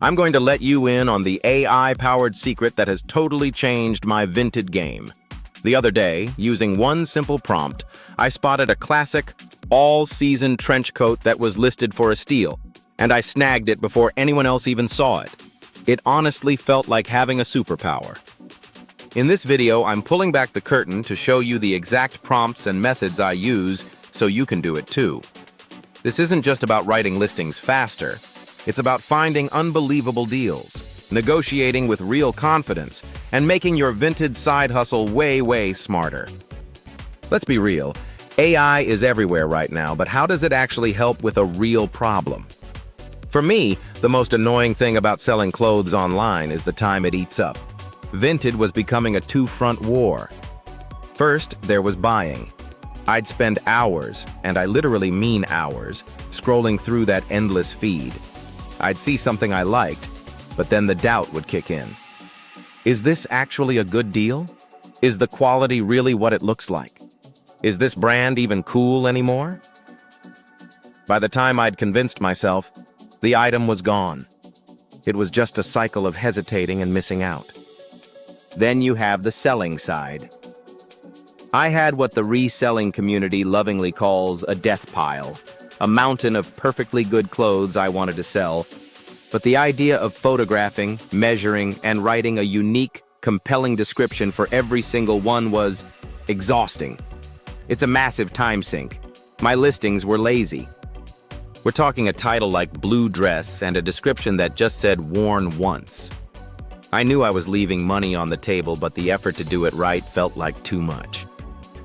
I'm going to let you in on the AI-powered secret that has totally changed my Vinted game. The other day, using one simple prompt, I spotted a classic, all-season trench coat that was listed for a steal, and I snagged it before anyone else even saw it. It honestly felt like having a superpower. In this video, I'm pulling back the curtain to show you the exact prompts and methods I use so you can do it too. This isn't just about writing listings faster. It's about finding unbelievable deals, negotiating with real confidence, and making your Vinted side hustle way smarter. Let's be real, AI is everywhere right now, but how does it actually help with a real problem? For me, the most annoying thing about selling clothes online is the time it eats up. Vinted was becoming a two-front war. First, there was buying. I'd spend hours, and I literally mean hours, scrolling through that endless feed. I'd see something I liked, but then the doubt would kick in. Is this actually a good deal? Is the quality really what it looks like? Is this brand even cool anymore? By the time I'd convinced myself, the item was gone. It was just a cycle of hesitating and missing out. Then you have the selling side. I had what the reselling community lovingly calls a death pile, a mountain of perfectly good clothes I wanted to sell, but the idea of photographing, measuring, and writing a unique, compelling description for every single one was exhausting. It's a massive time sink. My listings were lazy. We're talking a title like Blue Dress and a description that just said worn once. I knew I was leaving money on the table, but the effort to do it right felt like too much.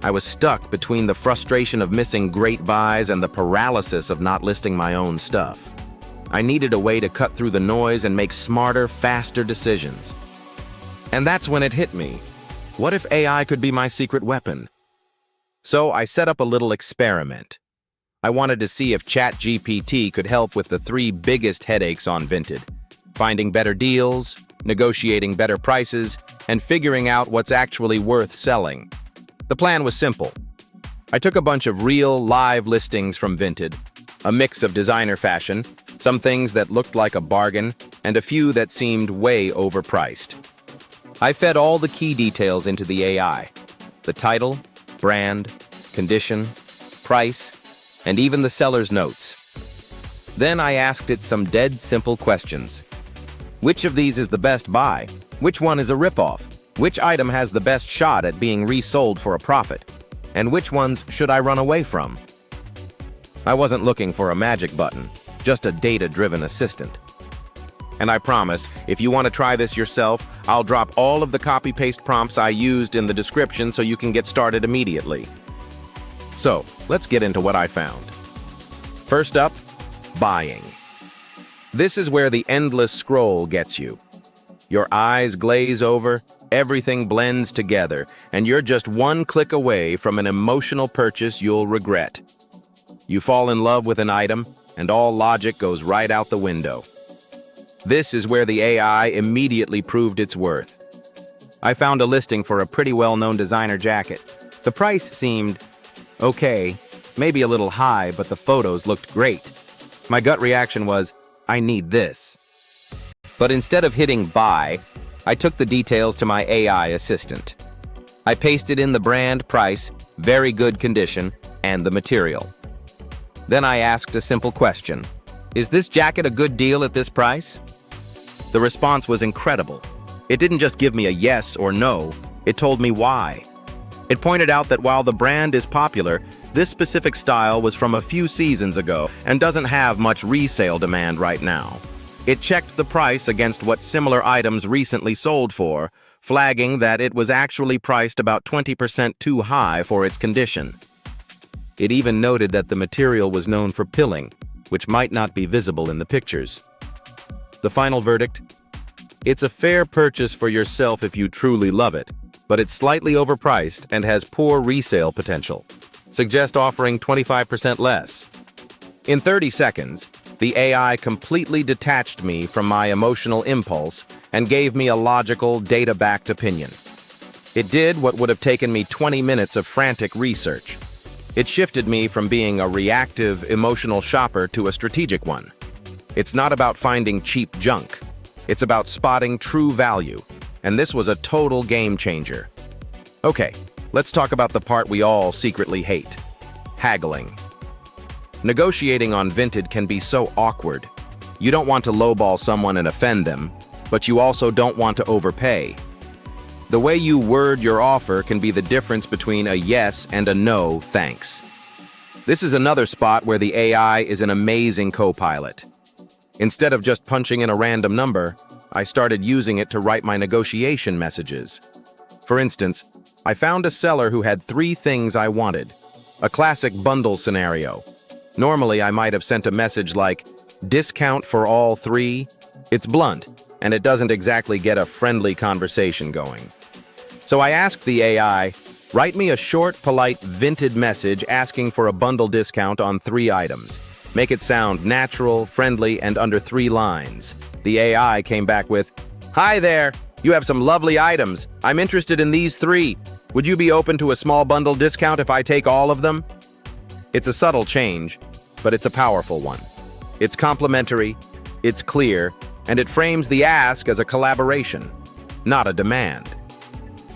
I was stuck between the frustration of missing great buys and the paralysis of not listing my own stuff. I needed a way to cut through the noise and make smarter, faster decisions. And that's when it hit me. What if AI could be my secret weapon? So I set up a little experiment. I wanted to see if ChatGPT could help with the three biggest headaches on Vinted: finding better deals, negotiating better prices, and figuring out what's actually worth selling. The plan was simple. I took a bunch of real, live listings from Vinted, a mix of designer fashion, some things that looked like a bargain, and a few that seemed way overpriced. I fed all the key details into the AI: the title, brand, condition, price, and even the seller's notes. Then I asked it some dead simple questions. Which of these is the best buy? Which one is a ripoff? Which item has the best shot at being resold for a profit? And which ones should I run away from? I wasn't looking for a magic button, just a data-driven assistant. And I promise, if you want to try this yourself, I'll drop all of the copy-paste prompts I used in the description so you can get started immediately. So, let's get into what I found. First up, buying. This is where the endless scroll gets you. Your eyes glaze over, everything blends together, and you're just one click away from an emotional purchase you'll regret. You fall in love with an item, and all logic goes right out the window. This is where the AI immediately proved its worth. I found a listing for a pretty well-known designer jacket. The price seemed okay, maybe a little high, but the photos looked great. My gut reaction was, I need this. But instead of hitting buy, I took the details to my AI assistant. I pasted in the brand, price, very good condition, and the material. Then I asked a simple question: is this jacket a good deal at this price? The response was incredible. It didn't just give me a yes or no, it told me why. It pointed out that while the brand is popular, this specific style was from a few seasons ago and doesn't have much resale demand right now. It checked the price against what similar items recently sold for, flagging that it was actually priced about 20% too high for its condition. It even noted that the material was known for pilling, which might not be visible in the pictures. The final verdict? It's a fair purchase for yourself if you truly love it, but it's slightly overpriced and has poor resale potential. Suggest offering 25% less. In 30 seconds, the AI completely detached me from my emotional impulse and gave me a logical, data-backed opinion. It did what would have taken me 20 minutes of frantic research. It shifted me from being a reactive, emotional shopper to a strategic one. It's not about finding cheap junk. It's about spotting true value. And this was a total game changer. Okay, let's talk about the part we all secretly hate: haggling. Negotiating on Vinted can be so awkward. You don't want to lowball someone and offend them, but you also don't want to overpay. The way you word your offer can be the difference between a yes and a no thanks. This is another spot where the AI is an amazing co-pilot. Instead of just punching in a random number, I started using it to write my negotiation messages. For instance, I found a seller who had 3 things I wanted. A classic bundle scenario. Normally, I might have sent a message like, "Discount for all 3." It's blunt, and it doesn't exactly get a friendly conversation going. So I asked the AI, write me a short, polite, Vinted message asking for a bundle discount on 3 items. Make it sound natural, friendly, and under 3 lines. The AI came back with, "Hi there, you have some lovely items. I'm interested in these 3. Would you be open to a small bundle discount if I take all of them?" It's a subtle change, but it's a powerful one. It's complimentary, it's clear, and it frames the ask as a collaboration, not a demand.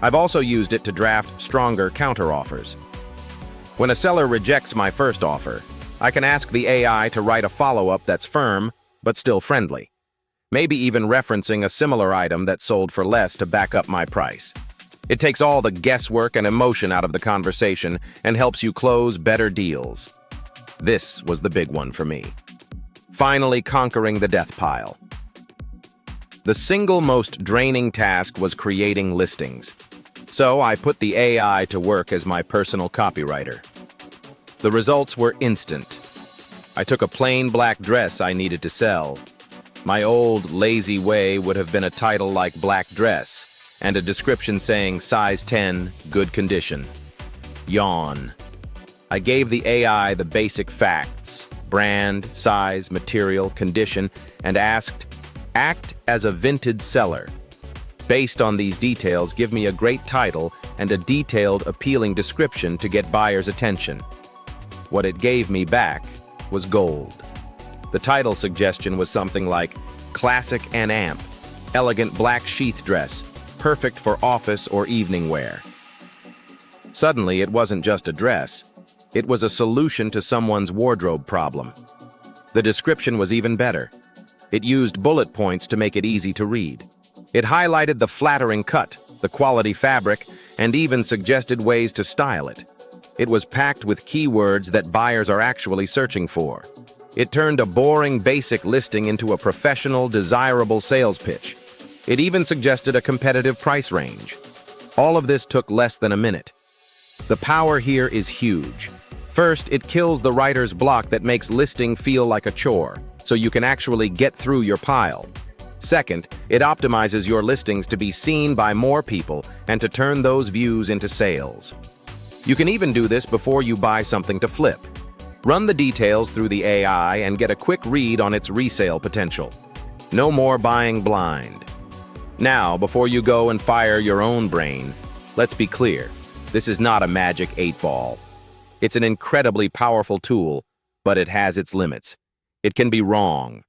I've also used it to draft stronger counteroffers. When a seller rejects my first offer, I can ask the AI to write a follow-up that's firm, but still friendly. Maybe even referencing a similar item that sold for less to back up my price. It takes all the guesswork and emotion out of the conversation and helps you close better deals. This was the big one for me. Finally conquering the death pile. The single most draining task was creating listings. So I put the AI to work as my personal copywriter. The results were instant. I took a plain black dress I needed to sell. My old, lazy way would have been a title like "Black Dress" and a description saying size 10, good condition. Yawn. I gave the AI the basic facts: brand, size, material, condition, and asked, act as a Vinted seller. Based on these details, give me a great title and a detailed, appealing description to get buyers' attention. What it gave me back was gold. The title suggestion was something like, "Classic and Amp, elegant black sheath dress, perfect for office or evening wear." Suddenly, it wasn't just a dress. It was a solution to someone's wardrobe problem. The description was even better. It used bullet points to make it easy to read. It highlighted the flattering cut, the quality fabric, and even suggested ways to style it. It was packed with keywords that buyers are actually searching for. It turned a boring, basic listing into a professional, desirable sales pitch. It even suggested a competitive price range. All of this took less than a minute. The power here is huge. First, it kills the writer's block that makes listing feel like a chore, so you can actually get through your pile. Second, it optimizes your listings to be seen by more people and to turn those views into sales. You can even do this before you buy something to flip. Run the details through the AI and get a quick read on its resale potential. No more buying blind. Now, before you go and fire your own brain, let's be clear. This is not a magic 8-ball. It's an incredibly powerful tool, but it has its limits. It can be wrong.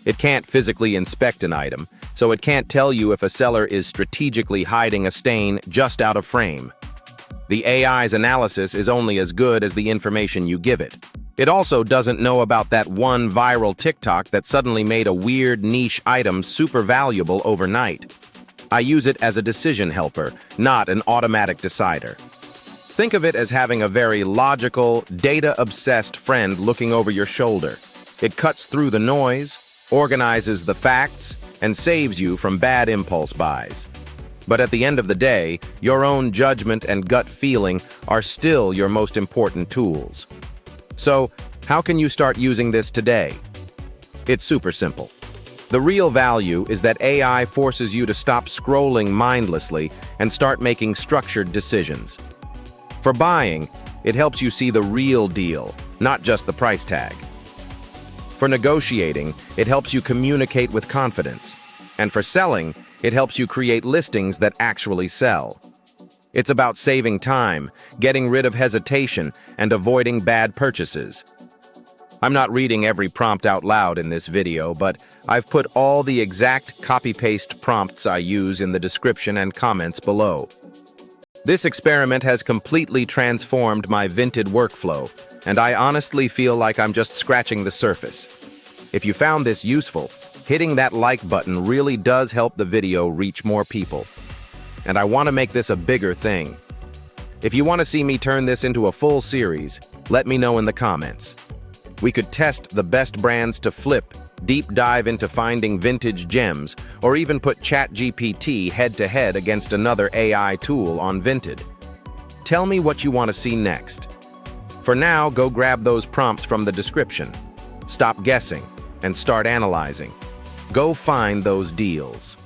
It can't physically inspect an item, so it can't tell you if a seller is strategically hiding a stain just out of frame. The AI's analysis is only as good as the information you give it. It also doesn't know about that one viral TikTok that suddenly made a weird niche item super valuable overnight. I use it as a decision helper, not an automatic decider. Think of it as having a very logical, data-obsessed friend looking over your shoulder. It cuts through the noise, organizes the facts, and saves you from bad impulse buys. But at the end of the day, your own judgment and gut feeling are still your most important tools. So, how can you start using this today? It's super simple. The real value is that AI forces you to stop scrolling mindlessly and start making structured decisions. For buying, it helps you see the real deal, not just the price tag. For negotiating, it helps you communicate with confidence. And for selling, it helps you create listings that actually sell. It's about saving time, getting rid of hesitation, and avoiding bad purchases. I'm not reading every prompt out loud in this video, but I've put all the exact copy-paste prompts I use in the description and comments below. This experiment has completely transformed my Vinted workflow, and I honestly feel like I'm just scratching the surface. If you found this useful, hitting that like button really does help the video reach more people. And I want to make this a bigger thing. If you want to see me turn this into a full series, let me know in the comments. We could test the best brands to flip, deep dive into finding vintage gems, or even put ChatGPT head-to-head against another AI tool on Vinted. Tell me what you want to see next. For now, go grab those prompts from the description. Stop guessing and start analyzing. Go find those deals.